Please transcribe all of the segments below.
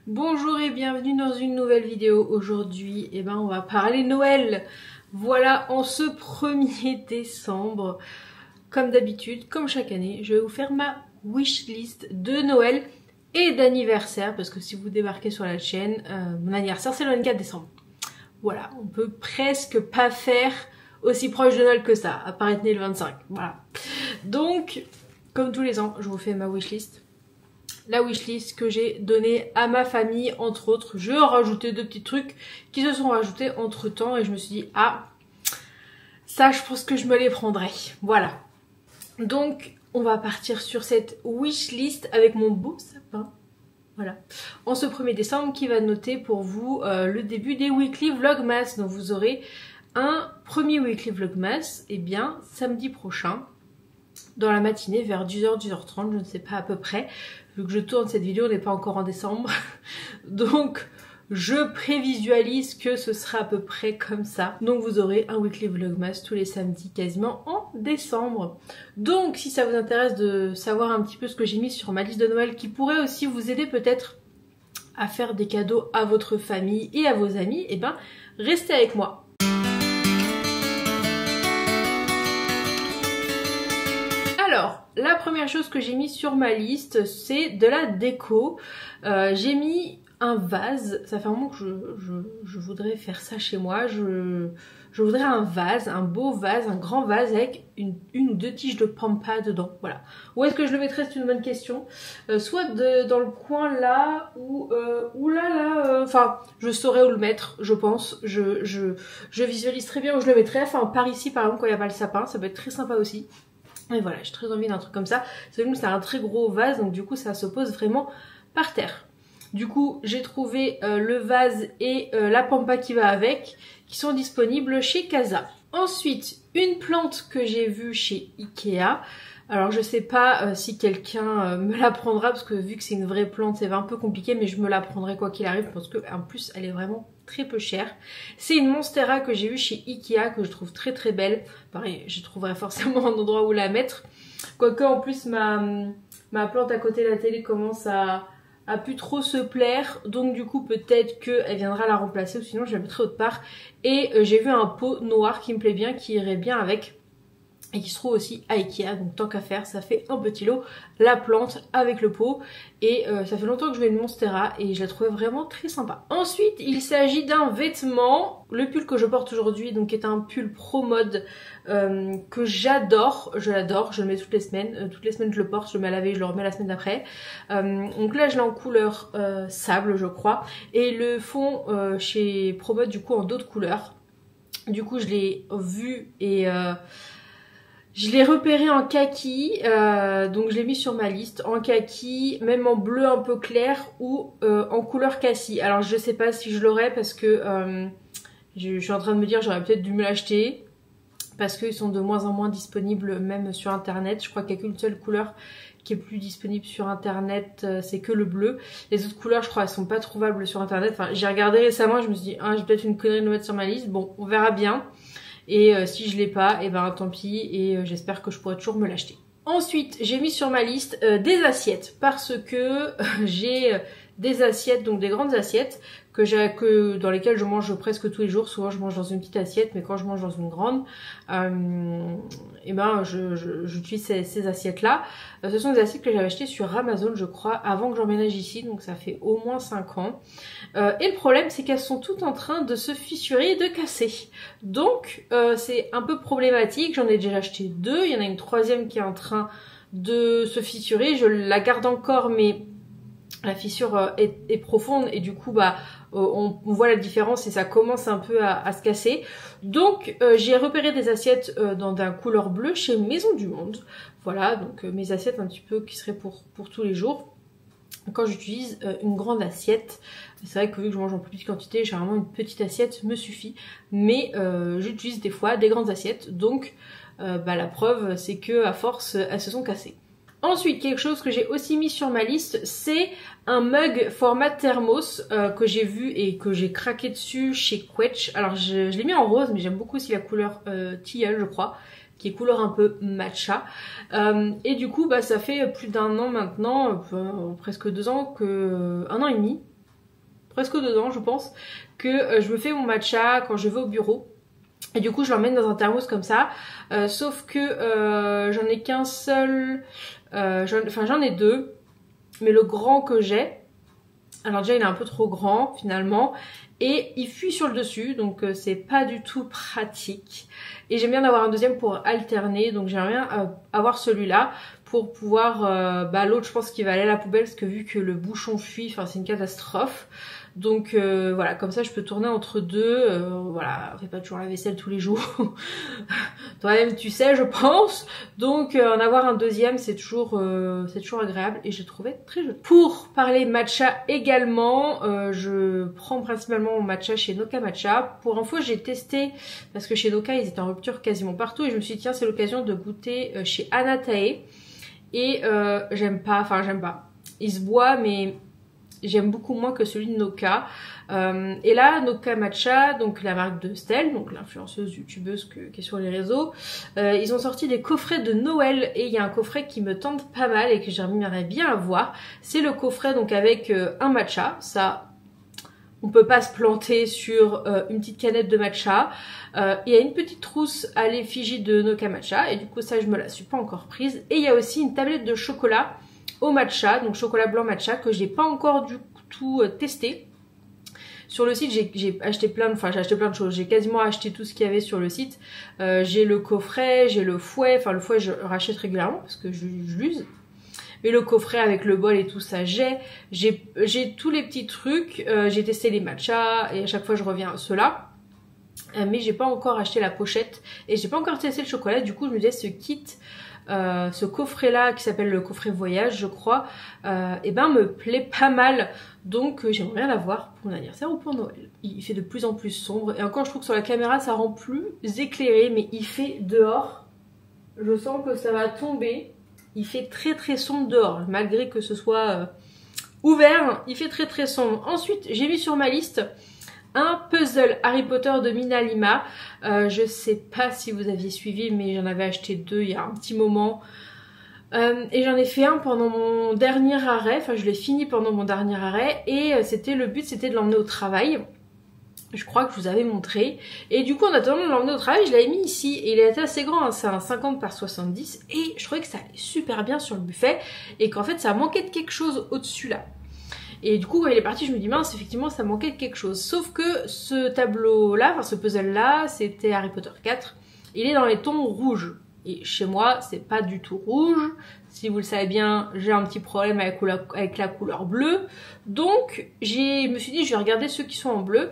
Bonjour et bienvenue dans une nouvelle vidéo. Aujourd'hui, on va parler Noël. Voilà, en ce 1er décembre, comme d'habitude, comme chaque année, je vais vous faire ma wishlist de Noël et d'anniversaire. Parce que si vous débarquez sur la chaîne, mon anniversaire c'est le 24 décembre. Voilà, on peut presque pas faire aussi proche de Noël que ça, à part être né le 25. Voilà. Donc, comme tous les ans, je vous fais ma wishlist. La wishlist que j'ai donnée à ma famille, entre autres. Je vais en rajouter deux petits trucs qui se sont rajoutés entre temps et je me suis dit, ah, ça je pense que je me les prendrai. Voilà. Donc, on va partir sur cette wishlist avec mon beau sapin. Voilà. En ce 1er décembre qui va noter pour vous le début des weekly vlogmas. Donc vous aurez un premier weekly vlogmas, samedi prochain. Dans la matinée vers 10h, 10h30, je ne sais pas à peu près. Vu que je tourne cette vidéo, on n'est pas encore en décembre. Donc je prévisualise que ce sera à peu près comme ça. Donc vous aurez un weekly vlogmas tous les samedis quasiment en décembre. Donc si ça vous intéresse de savoir un petit peu ce que j'ai mis sur ma liste de Noël qui pourrait aussi vous aider peut-être à faire des cadeaux à votre famille et à vos amis, restez avec moi. Alors, la première chose que j'ai mis sur ma liste, c'est de la déco. J'ai mis un vase. Ça fait un moment que je voudrais faire ça chez moi. Je voudrais un vase, un beau vase, un grand vase avec une ou deux tiges de pampa dedans. Voilà. Où est-ce que je le mettrais? C'est une bonne question. Soit dans le coin là, ou là. Enfin, je saurais où le mettre, je pense. Je visualise très bien où je le mettrais. Enfin, par ici, par exemple, quand il n'y a pas le sapin, ça peut être très sympa aussi. Et voilà, j'ai très envie d'un truc comme ça. C'est un très gros vase, donc du coup ça se pose vraiment par terre. Du coup, j'ai trouvé le vase et la pampa qui va avec, qui sont disponibles chez Casa. Ensuite, une plante que j'ai vue chez Ikea. Alors je sais pas si quelqu'un me la prendra, parce que vu que c'est une vraie plante, c'est un peu compliqué, mais je me la prendrai quoi qu'il arrive, parce qu'en plus elle est vraiment très peu chère. C'est une Monstera que j'ai vue chez Ikea, que je trouve très très belle. Pareil, je trouverai forcément un endroit où la mettre. Quoique en plus ma plante à côté de la télé commence à plus trop se plaire, donc du coup peut-être qu'elle viendra la remplacer, ou sinon je la mettrai autre part. Et j'ai vu un pot noir qui me plaît bien, qui irait bien avec, et qui se trouve aussi à Ikea, donc tant qu'à faire, ça fait un petit lot, la plante avec le pot. Et ça fait longtemps que je veux une Monstera et je la trouvais vraiment très sympa. Ensuite, il s'agit d'un vêtement, le pull que je porte aujourd'hui, donc est un pull Pro Mode que j'adore, je l'adore, je le mets toutes les semaines je le porte, je le mets à laver, je le remets la semaine d'après. Donc là je l'ai en couleur sable je crois, et le fond chez Pro Mode du coup en d'autres couleurs. Du coup je l'ai vu et je l'ai repéré en kaki, donc je l'ai mis sur ma liste, en kaki, même en bleu un peu clair ou en couleur cassis. Alors je sais pas si je l'aurai parce que je suis en train de me dire j'aurais peut-être dû me l'acheter, parce qu'ils sont de moins en moins disponibles même sur internet. Je crois qu'il n'y a qu'une seule couleur qui est plus disponible sur internet, c'est que le bleu. Les autres couleurs je crois elles sont pas trouvables sur internet. Enfin j'ai regardé récemment, je me suis dit j'ai peut-être une connerie de le mettre sur ma liste, bon on verra bien. Et si je l'ai pas, tant pis, et j'espère que je pourrai toujours me l'acheter. Ensuite, j'ai mis sur ma liste des assiettes, parce que j'ai des assiettes, donc des grandes assiettes, dans lesquelles je mange presque tous les jours. Souvent je mange dans une petite assiette, mais quand je mange dans une grande, j'utilise ces assiettes là. Ce sont des assiettes que j'avais achetées sur Amazon je crois, avant que j'emménage ici, donc ça fait au moins 5 ans. Et le problème c'est qu'elles sont toutes en train de se fissurer et de casser. Donc c'est un peu problématique, j'en ai déjà acheté 2, il y en a une troisième qui est en train de se fissurer, je la garde encore mais la fissure est profonde et du coup on voit la différence et ça commence un peu à se casser. Donc j'ai repéré des assiettes dans la couleur bleue chez Maison du Monde. Voilà, donc mes assiettes un petit peu qui seraient pour tous les jours. Quand j'utilise une grande assiette, c'est vrai que vu que je mange en plus petite quantité, généralement une petite assiette me suffit. Mais j'utilise des fois des grandes assiettes, donc la preuve c'est que à force elles se sont cassées. Ensuite, quelque chose que j'ai aussi mis sur ma liste, c'est un mug format thermos que j'ai vu et que j'ai craqué dessus chez Quetch. Alors je l'ai mis en rose, mais j'aime beaucoup aussi la couleur tilleul je crois, qui est couleur un peu matcha. Et du coup, ça fait plus d'un an maintenant, presque 2 ans, un an et demi, presque 2 ans je pense, que je me fais mon matcha quand je vais au bureau. Et du coup je l'emmène dans un thermos comme ça, sauf que j'en ai qu'un seul, j'en ai 2, mais le grand que j'ai, alors déjà il est un peu trop grand finalement, et il fuit sur le dessus, donc c'est pas du tout pratique. Et j'aime bien avoir un deuxième pour alterner, donc j'aimerais bien avoir celui-là pour pouvoir, l'autre je pense qu'il va aller à la poubelle parce que vu que le bouchon fuit, enfin c'est une catastrophe. Donc voilà, comme ça je peux tourner entre deux, voilà, on fait pas toujours la vaisselle tous les jours, toi-même tu sais je pense, donc en avoir un deuxième c'est toujours agréable et je trouvais très joli. Pour parler matcha également, je prends principalement mon matcha chez Noka Matcha. Pour info j'ai testé, parce que chez Noka ils étaient en rupture quasiment partout et je me suis dit tiens c'est l'occasion de goûter chez Anatae et j'aime pas, il se boit mais j'aime beaucoup moins que celui de Noka. Et là, Noka Matcha, donc la marque de Stell, donc l'influenceuse youtubeuse qui est sur les réseaux, ils ont sorti des coffrets de Noël et il y a un coffret qui me tente pas mal et que j'aimerais bien avoir. C'est le coffret donc avec un matcha, ça on peut pas se planter sur une petite canette de matcha. Il y a une petite trousse à l'effigie de Noka Matcha et du coup ça je me la suis pas encore prise. Et il y a aussi une tablette de chocolat au matcha, donc chocolat blanc matcha, que j'ai pas encore du tout testé. Sur le site j'ai acheté plein de choses, j'ai quasiment acheté tout ce qu'il y avait sur le site. J'ai le coffret, j'ai le fouet, enfin le fouet je rachète régulièrement parce que je l'use. Mais le coffret avec le bol et tout ça j'ai tous les petits trucs, j'ai testé les matchas et à chaque fois je reviens à ceux-là. Mais j'ai pas encore acheté la pochette et j'ai pas encore testé le chocolat, du coup je me disais ce kit, ce coffret là qui s'appelle le coffret voyage je crois, et ben me plaît pas mal, donc j'aimerais bien l'avoir pour mon anniversaire ou pour Noël. Il fait de plus en plus sombre et encore je trouve que sur la caméra ça rend plus éclairé, mais il fait dehors, je sens que ça va tomber, il fait très très sombre dehors malgré que ce soit ouvert, il fait très très sombre. Ensuite j'ai mis sur ma liste un puzzle Harry Potter de Mina Lima. Je sais pas si vous aviez suivi, mais j'en avais acheté 2 il y a un petit moment. Et j'en ai fait un pendant mon dernier arrêt, enfin je l'ai fini pendant mon dernier arrêt. Et le but c'était de l'emmener au travail. Je crois que je vous avais montré. Et du coup en attendant de l'emmener au travail, je l'avais mis ici. Et il était assez grand, hein, c'est un 50 par 70. Et je trouvais que ça allait super bien sur le buffet. Et qu'en fait ça manquait de quelque chose au-dessus là. Et du coup quand il est parti je me dis mince effectivement ça manquait de quelque chose. Sauf que ce tableau là, enfin ce puzzle là, c'était Harry Potter 4. Il est dans les tons rouges. Et chez moi c'est pas du tout rouge. Si vous le savez bien j'ai un petit problème avec la couleur bleue. Donc je me suis dit je vais regarder ceux qui sont en bleu.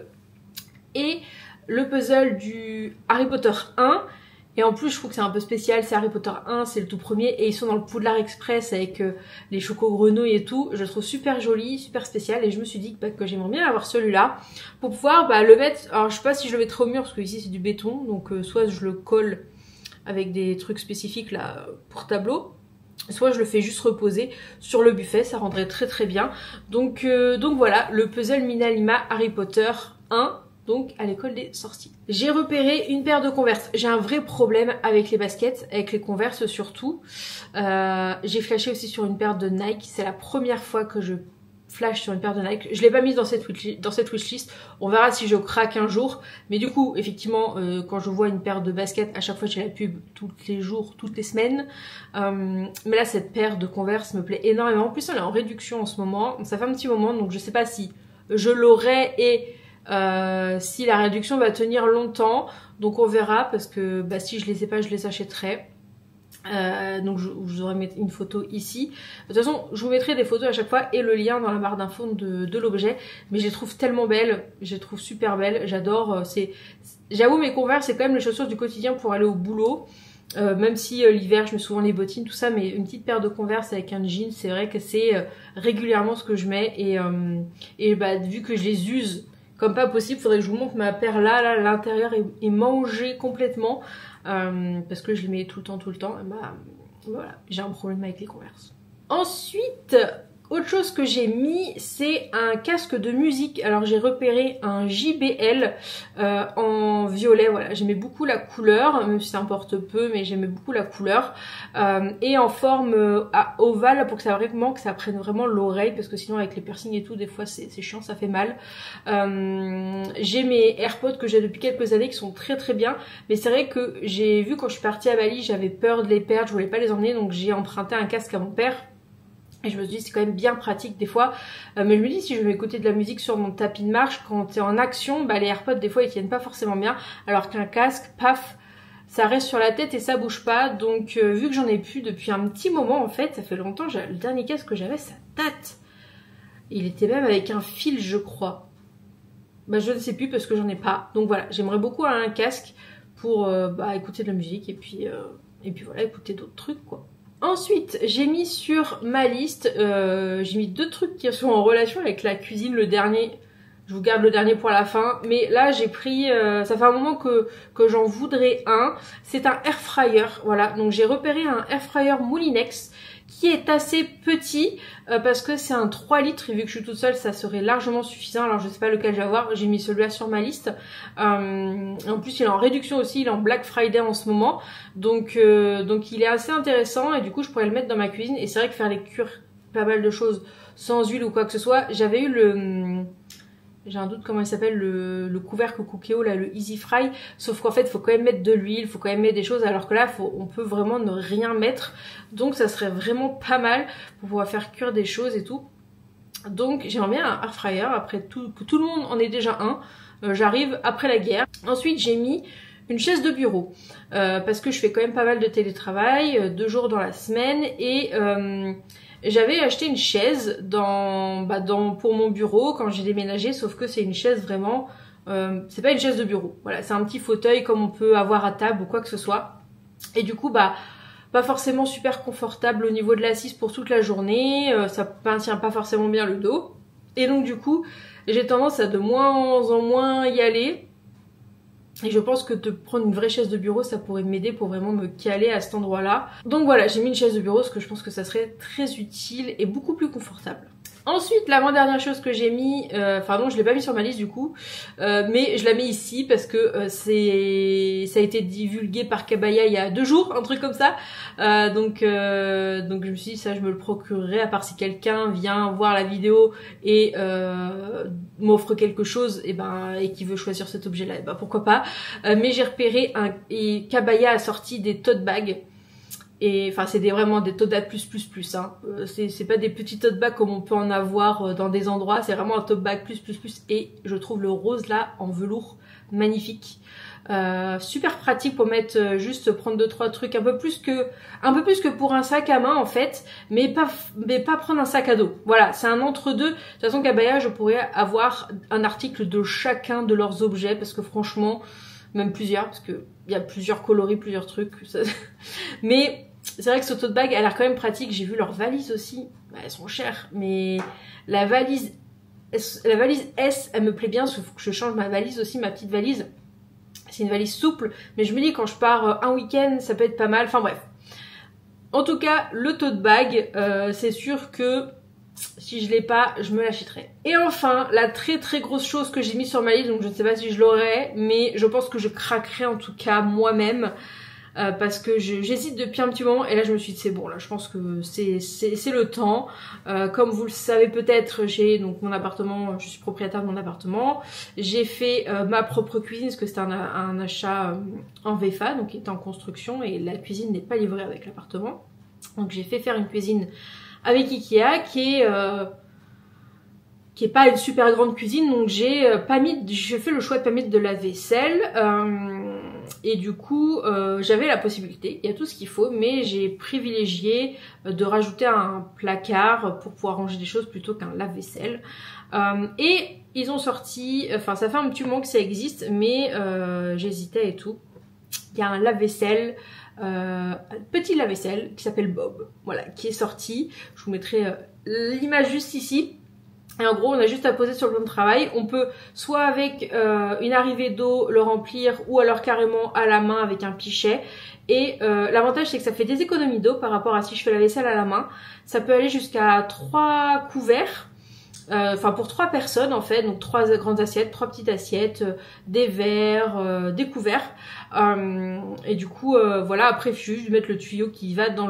Et le puzzle du Harry Potter 1. Et en plus je trouve que c'est un peu spécial, c'est Harry Potter 1, c'est le tout premier et ils sont dans le Poudlard Express avec les chocos grenouilles et tout. Je le trouve super joli, super spécial et je me suis dit que j'aimerais bien avoir celui-là pour pouvoir le mettre. Alors je sais pas si je le mettrai au mur parce que ici c'est du béton, donc soit je le colle avec des trucs spécifiques là pour tableau, soit je le fais juste reposer sur le buffet, ça rendrait très très bien. Donc voilà, le puzzle Mina Lima Harry Potter 1. Donc à l'école des sorciers. J'ai repéré une paire de Converse. J'ai un vrai problème avec les baskets, avec les Converse surtout. J'ai flashé aussi sur une paire de Nike. C'est la première fois que je flash sur une paire de Nike. Je l'ai pas mise dans cette wishlist. On verra si je craque un jour. Mais du coup, effectivement, quand je vois une paire de baskets, à chaque fois j'ai la pub tous les jours, toutes les semaines. Mais là, cette paire de Converse me plaît énormément. En plus, elle est en réduction en ce moment. Ça fait un petit moment, donc je sais pas si je l'aurai et si la réduction va tenir longtemps, donc on verra parce que si je les ai pas je les achèterai. Donc je vous aurai mis une photo ici. De toute façon je vous mettrai des photos à chaque fois et le lien dans la barre d'infos de l'objet, mais je les trouve tellement belles, je les trouve super belles, j'adore. J'avoue mes Converse c'est quand même les chaussures du quotidien pour aller au boulot. Même si l'hiver je mets souvent les bottines tout ça, mais une petite paire de Converse avec un jean c'est vrai que c'est régulièrement ce que je mets et vu que je les use comme pas possible, faudrait que je vous montre ma paire là l'intérieur est mangé complètement parce que je les mets tout le temps et voilà, j'ai un problème avec les Converse. Ensuite, Autre chose que j'ai mis, c'est un casque de musique. Alors j'ai repéré un JBL en violet, voilà, j'aimais beaucoup la couleur, même si ça importe peu, mais j'aimais beaucoup la couleur. Et en forme ovale pour que ça prenne vraiment l'oreille, parce que sinon avec les piercings et tout, des fois c'est chiant, ça fait mal. J'ai mes AirPods que j'ai depuis quelques années qui sont très très bien, mais c'est vrai que j'ai vu quand je suis partie à Bali, j'avais peur de les perdre, je voulais pas les emmener, donc j'ai emprunté un casque à mon père. Et je me suis dit c'est quand même bien pratique des fois, mais je me dis si je vais écouter de la musique sur mon tapis de marche quand t'es en action, bah les AirPods des fois ils tiennent pas forcément bien, alors qu'un casque, paf, ça reste sur la tête et ça bouge pas. Donc vu que j'en ai plus depuis un petit moment en fait, ça fait longtemps, le dernier casque que j'avais ça date. Il était même avec un fil je crois. Bah je ne sais plus parce que j'en ai pas. Donc voilà, j'aimerais beaucoup un casque pour écouter de la musique et puis voilà, écouter d'autres trucs quoi. Ensuite, j'ai mis sur ma liste, j'ai mis 2 trucs qui sont en relation avec la cuisine, le dernier, je vous garde le dernier pour la fin, mais là j'ai pris, ça fait un moment que j'en voudrais un, c'est un air fryer, voilà, donc j'ai repéré un air fryer Moulinex qui est assez petit parce que c'est un 3 litres et vu que je suis toute seule ça serait largement suffisant. Alors je sais pas lequel je vais avoir, j'ai mis celui-là sur ma liste. En plus il est en réduction aussi, il est en Black Friday en ce moment, donc il est assez intéressant et du coup je pourrais le mettre dans ma cuisine. Et c'est vrai que faire les cuire pas mal de choses sans huile ou quoi que ce soit, j'avais eu j'ai un doute comment il s'appelle, le couvercle Cookéo, là, le Easy Fry, sauf qu'en fait il faut quand même mettre de l'huile, il faut quand même mettre des choses, alors que là on peut vraiment ne rien mettre, donc ça serait vraiment pas mal pour pouvoir faire cuire des choses et tout. Donc j'aimerais bien un air fryer, après que tout le monde en ait déjà un, j'arrive après la guerre. Ensuite j'ai mis une chaise de bureau, parce que je fais quand même pas mal de télétravail, 2 jours dans la semaine, et j'avais acheté une chaise pour mon bureau quand j'ai déménagé, sauf que c'est une chaise vraiment, c'est pas une chaise de bureau, voilà, c'est un petit fauteuil comme on peut avoir à table ou quoi que ce soit. Et du coup pas forcément super confortable au niveau de l'assise pour toute la journée, ça maintient pas forcément bien le dos. Et donc du coup j'ai tendance à de moins en moins y aller. Et je pense que de prendre une vraie chaise de bureau, ça pourrait m'aider pour vraiment me caler à cet endroit-là. Donc voilà, j'ai mis une chaise de bureau parce que je pense que ça serait très utile et beaucoup plus confortable. Ensuite, l'avant-dernière chose que j'ai mis, non, je l'ai pas mis sur ma liste du coup, mais je la mets ici parce que ça a été divulgué par Kabaya il y a 2 jours, un truc comme ça. Donc je me suis dit ça, je me le procurerai à part si quelqu'un vient voir la vidéo et m'offre quelque chose et qui veut choisir cet objet-là, pourquoi pas. Mais j'ai repéré et Kabaya a sorti des tote bags. Et enfin c'est vraiment des tote bags plus hein. C'est pas des petits tote bags comme on peut en avoir dans des endroits, c'est vraiment un tote bag plus et je trouve le rose là en velours magnifique. Super pratique pour mettre juste prendre 2-3 trucs un peu plus que pour un sac à main en fait, mais pas prendre un sac à dos. Voilà, c'est un entre-deux. De toute façon Kabaya, je pourrais avoir un article de chacun de leurs objets parce que franchement, même plusieurs parce que il y a plusieurs coloris, plusieurs trucs. Mais c'est vrai que ce tote bag a l'air quand même pratique. J'ai vu leurs valises aussi, elles sont chères, mais la valise S, elle me plaît bien, sauf que je change ma valise aussi, ma petite valise. C'est une valise souple, mais je me dis quand je pars un week-end, ça peut être pas mal. Enfin bref. En tout cas, le tote bag, c'est sûr que si je l'ai pas, je me l'achèterai. Et enfin, la très très grosse chose que j'ai mis sur ma liste, donc je ne sais pas si je l'aurai, mais je pense que je craquerai en tout cas moi-même. Parce que j'hésite depuis un petit moment et là je me suis dit c'est bon, là je pense que c'est le temps. Comme vous le savez peut-être, j'ai donc mon appartement, je suis propriétaire de mon appartement. J'ai fait ma propre cuisine parce que c'était un achat en VFA, donc qui était en construction et la cuisine n'est pas livrée avec l'appartement. Donc j'ai fait faire une cuisine avec Ikea qui est pas une super grande cuisine, donc j'ai fait le choix de pas mettre de la vaisselle. Et du coup j'avais la possibilité, il y a tout ce qu'il faut, mais j'ai privilégié de rajouter un placard pour pouvoir ranger des choses plutôt qu'un lave-vaisselle. Et ils ont sorti, enfin ça fait un petit moment que ça existe, mais j'hésitais et tout. Il y a un lave-vaisselle, un petit lave-vaisselle qui s'appelle Bob, voilà, qui est sorti. Je vous mettrai l'image juste ici. Et en gros, on a juste à poser sur le plan de travail. On peut soit avec une arrivée d'eau le remplir ou alors carrément à la main avec un pichet. Et l'avantage, c'est que ça fait des économies d'eau par rapport à si je fais la vaisselle à la main. Ça peut aller jusqu'à 3 couverts. Enfin pour 3 personnes en fait, donc 3 grandes assiettes, 3 petites assiettes, des verres, des couverts. Et du coup voilà, après il faut juste mettre le tuyau qui va dans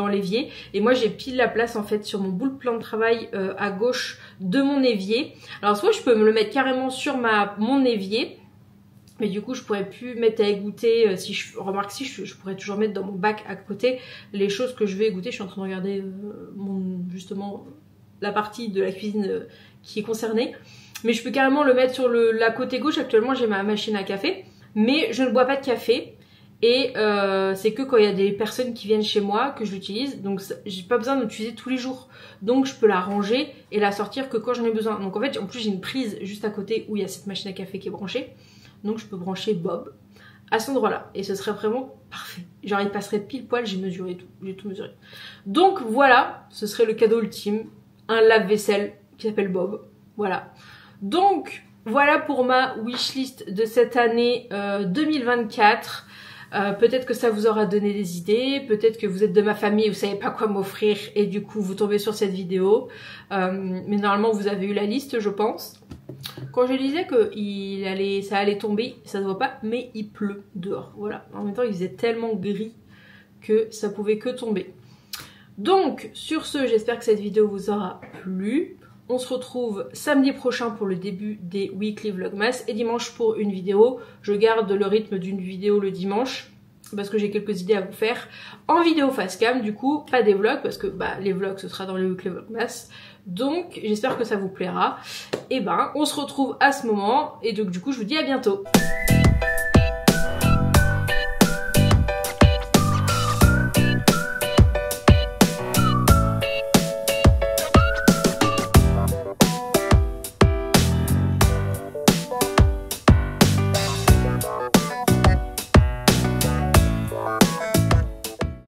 l'évier. Et moi j'ai pile la place en fait sur mon bout de plan de travail à gauche de mon évier. Alors soit je peux me le mettre carrément sur mon évier. Mais du coup je pourrais plus mettre à égoutter, si je pourrais toujours mettre dans mon bac à côté les choses que je vais égoutter. Je suis en train de regarder justement la partie de la cuisine qui est concernée. Mais je peux carrément le mettre sur la côté gauche. Actuellement j'ai ma machine à café, mais je ne bois pas de café. Et c'est que quand il y a des personnes qui viennent chez moi que je l'utilise. Donc j'ai pas besoin de l'utiliser tous les jours. Donc je peux la ranger et la sortir que quand j'en ai besoin. Donc en fait en plus j'ai une prise juste à côté où il y a cette machine à café qui est branchée. Donc je peux brancher Bob à cet endroit-là. Et ce serait vraiment parfait. Genre il passerait pile poil, j'ai mesuré tout. J'ai tout mesuré. Donc voilà, ce serait le cadeau ultime. Un lave-vaisselle qui s'appelle Bob. Voilà. Donc voilà pour ma wishlist de cette année 2024. Peut-être que ça vous aura donné des idées, peut-être que vous êtes de ma famille et vous savez pas quoi m'offrir et du coup vous tombez sur cette vidéo. Mais normalement vous avez eu la liste je pense. Quand je disais que ça allait tomber, ça se voit pas, mais il pleut dehors. Voilà. En même temps il faisait tellement gris que ça pouvait que tomber. Donc sur ce, j'espère que cette vidéo vous aura plu. On se retrouve samedi prochain pour le début des Weekly Vlogmas et dimanche pour une vidéo. Je garde le rythme d'une vidéo le dimanche parce que j'ai quelques idées à vous faire en vidéo face cam. Du coup, pas des vlogs parce que les vlogs ce sera dans les Weekly Vlogmas. Donc j'espère que ça vous plaira. Et on se retrouve à ce moment et donc du coup je vous dis à bientôt.